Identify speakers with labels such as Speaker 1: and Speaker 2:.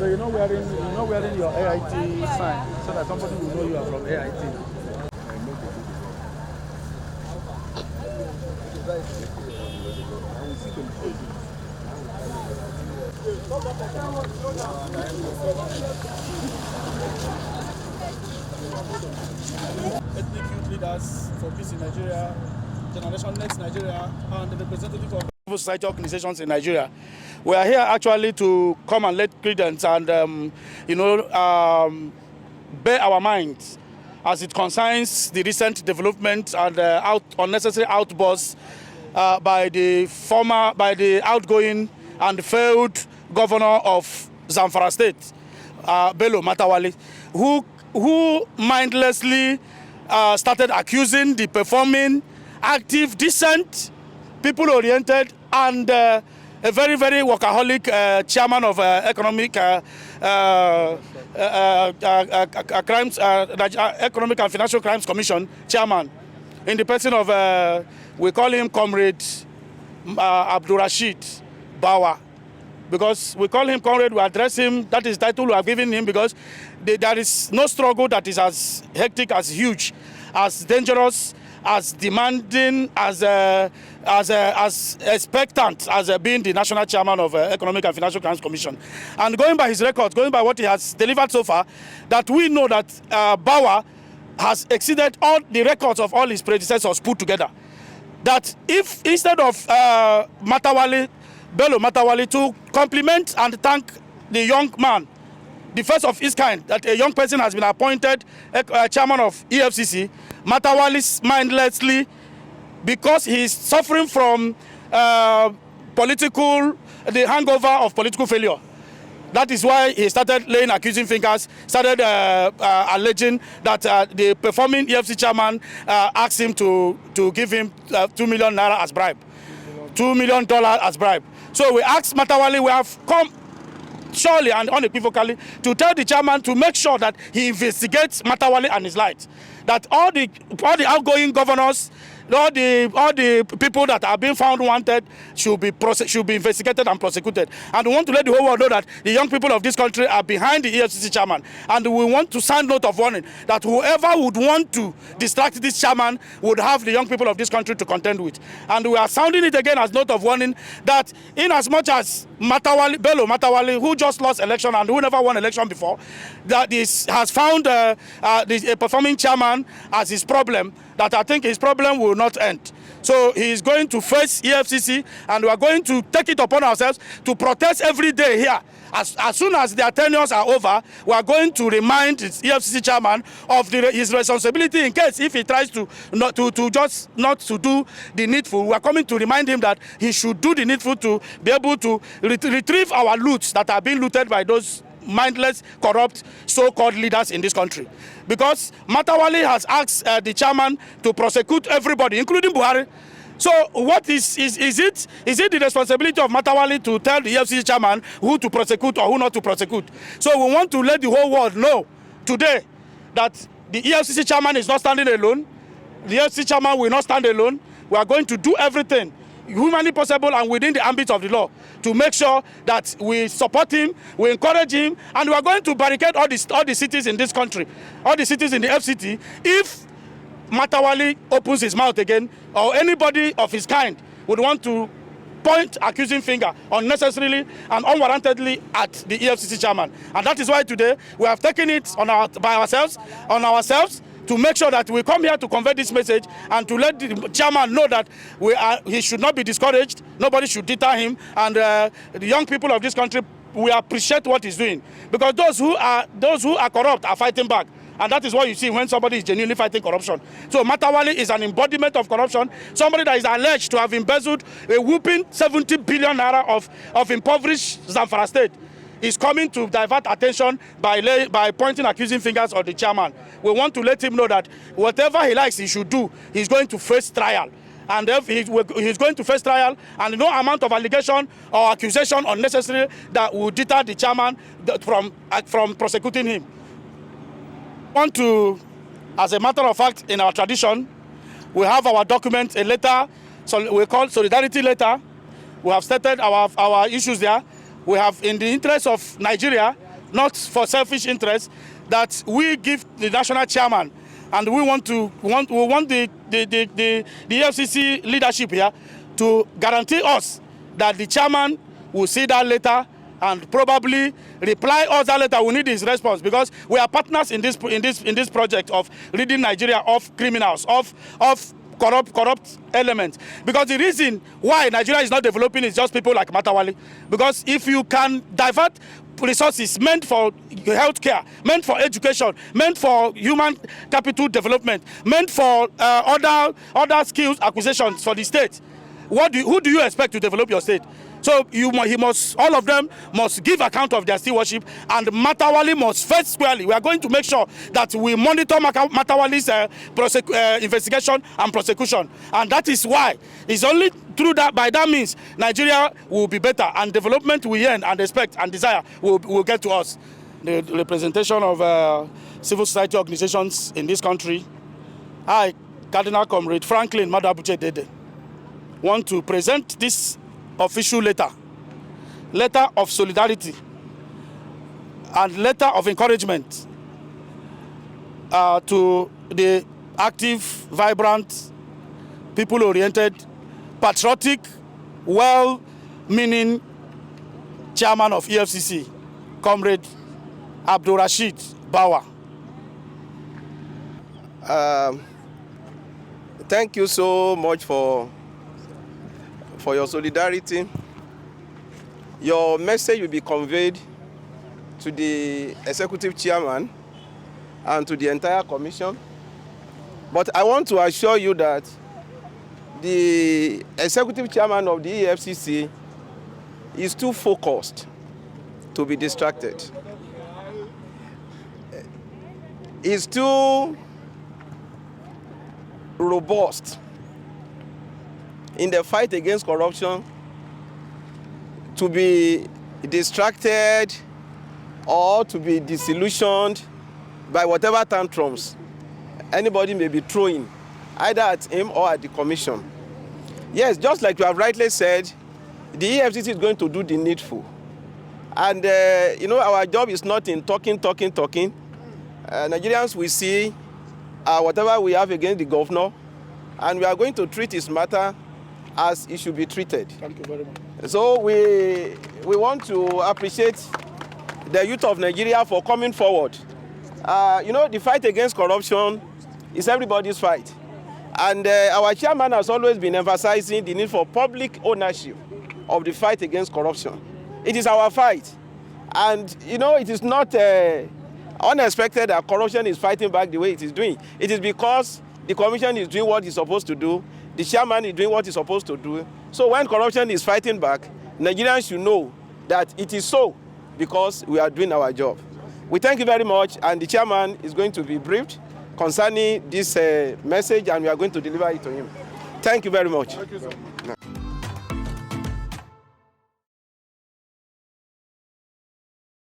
Speaker 1: So you're not wearing your AIT sign so that somebody will know you are from AIT. Ethnic youth leaders for peace in Nigeria, Generation Next Nigeria, and the representative of civil society organizations in Nigeria. We are here actually to come and let credence and, bear our minds as it concerns the recent development and unnecessary outbursts by the outgoing and failed governor of Zamfara State, Bello Matawale, who mindlessly started accusing the performing, active, decent, people-oriented, and a very, very workaholic chairman of Economic and Financial Crimes Commission chairman, in the person of, we call him Comrade Abdul Rashid Bawa. Because we call him comrade, we address him, that is the title we have given him, because there is no struggle that is as hectic, as huge, as dangerous, as demanding, as expectant as being the national chairman of Economic and Financial Crimes Commission. And going by his record, going by what he has delivered so far, that we know that Bawa has exceeded all the records of all his predecessors put together. That if instead of Bello Matawale to compliment and thank the young man, the first of his kind, that a young person has been appointed chairman of EFCC, Matawale mindlessly, because he's suffering from the hangover of political failure. That is why he started laying accusing fingers, started alleging that the performing EFCC chairman asked him to give him 2 million naira as bribe, $2 million as bribe. So we asked Matawale, we have come surely and unequivocally to tell the chairman to make sure that he investigates Matawale and his light. That all the outgoing governors, all the people that are being found wanted should be investigated and prosecuted. And we want to let the whole world know that the young people of this country are behind the EFCC chairman. And we want to sound note of warning that whoever would want to distract this chairman would have the young people of this country to contend with. And we are sounding it again as note of warning that in as much as Bello Matawale, who just lost election and who never won election before, that this has found a performing chairman as his problem, that I think his problem will not end. So he is going to face EFCC, and we are going to take it upon ourselves to protest every day here. As soon as their tenures are over, we are going to remind the EFCC chairman of his responsibility in case if he tries to not to do the needful. We are coming to remind him that he should do the needful to be able to retrieve our loots that are being looted by those mindless, corrupt, so-called leaders in this country. Because Matawale has asked the chairman to prosecute everybody, including Buhari. So what is it the responsibility of Matawale to tell the EFCC chairman who to prosecute or who not to prosecute? So we want to let the whole world know today that the EFCC chairman is not standing alone. The EFCC chairman will not stand alone. We are going to do everything humanly possible and within the ambit of the law to make sure that we support him, we encourage him, and we are going to barricade all the cities in this country, all the cities in the FCT, if Matawale opens his mouth again, or anybody of his kind would want to point accusing finger unnecessarily and unwarrantedly at the EFCC chairman. And that is why today we have taken it on ourselves to make sure that we come here to convey this message and to let the chairman know that he should not be discouraged, nobody should deter him, and the young people of this country, we appreciate what he's doing, because those who are corrupt are fighting back. And that is what you see when somebody is genuinely fighting corruption. So Matawale is an embodiment of corruption, somebody that is alleged to have embezzled a whooping 70 billion naira of impoverished Zamfara State. Is coming to divert attention by pointing accusing fingers at the chairman. We want to let him know that whatever he likes he should do, he's going to face trial. And if he's going to face trial, and no amount of allegation or accusation unnecessary that will deter the chairman from prosecuting him. We want to, as a matter of fact, in our tradition, we have our document, a letter, so we call solidarity letter. We have stated our issues there. We have, in the interest of Nigeria, not for selfish interest, that we give the national chairman, and we want the EFCC leadership here to guarantee us that the chairman will see that letter and probably reply us that letter. We need his response, because we are partners in this project of ridding Nigeria of criminals, of corrupt elements. Because the reason why Nigeria is not developing is just people like Matawali. Because if you can divert resources meant for healthcare, meant for education, meant for human capital development, meant for other skills acquisitions for the state, who do you expect to develop your state? So all of them must give account of their stewardship, and Matawali must face squarely. We are going to make sure that we monitor Matawali's investigation and prosecution, and that is why it's only through that, by that means, Nigeria will be better, and development we yearn and expect and desire will get to us. The representation of civil society organizations in this country, I, Cardinal Comrade Franklin Madabuche Dede, want to present this official letter of solidarity and letter of encouragement to the active, vibrant, people-oriented, patriotic, well-meaning chairman of EFCC, Comrade Abdul Rashid Bawa.
Speaker 2: Thank you so much for your solidarity. Your message will be conveyed to the executive chairman and to the entire commission. But I want to assure you that the executive chairman of the EFCC is too focused to be distracted. He's too robust in the fight against corruption to be distracted or to be disillusioned by whatever tantrums anybody may be throwing, either at him or at the commission. Yes, just like you have rightly said, the EFCC is going to do the needful. And, our job is not in talking. Nigerians will see whatever we have against the governor, and we are going to treat his matter as it should be treated.
Speaker 1: Thank you very much.
Speaker 2: So we want to appreciate the youth of Nigeria for coming forward. The fight against corruption is everybody's fight. And our chairman has always been emphasizing the need for public ownership of the fight against corruption. It is our fight. And, it is not unexpected that corruption is fighting back the way it is doing. It is because the commission is doing what it's supposed to do. The chairman is doing what he's supposed to do. So when corruption is fighting back, Nigerians should know that it is so because we are doing our job. We thank you very much, and the chairman is going to be briefed concerning this message, and we are going to deliver it to him. Thank you very much.
Speaker 1: Thank you, sir.